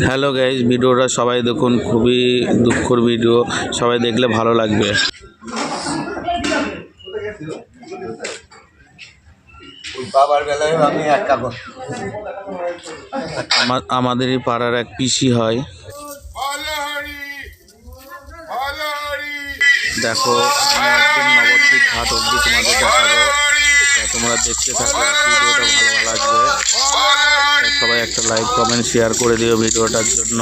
Hello guys, ভিডিওটা সবাই দেখুন, খুবই দুঃখের ভিডিও, সবাই দেখলে ভালো লাগবে। আমাদেরই পাড়ার এক পিসি হয়। দেখো, আমি একদম নবদ্বীপ ঘাট অবধি তোমাদের দেখাবো, তোমরা দেখতে থাকো, ভিডিওটা ভালো লাগবে। সবাই একটা লাইক কমেন্ট শেয়ার করে দিও ভিডিওটার জন্য।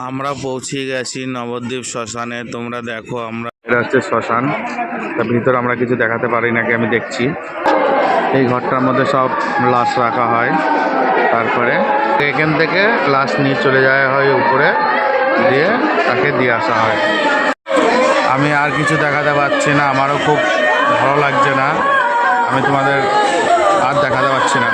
আমরা পৌঁছে গেছি নবদ্বীপ শ্মশানে। তোমরা দেখো, এটা হচ্ছে শ্মশান। তার ভিতরে আমরা কিছু দেখাতে পারি নাকি, আমি দেখছি। এই ঘরটার মধ্যে সব লাশ রাখা হয়, তারপরে এখান থেকে লাশ নিয়ে চলে যাওয়া হয় উপরে, দিয়ে তাকে দিয়ে আসা হয়। আমি আর কিছু দেখাতে পারছি না, আমারও খুব ভালো লাগছে না, আমি তোমাদের আর দেখাতে পারছি না।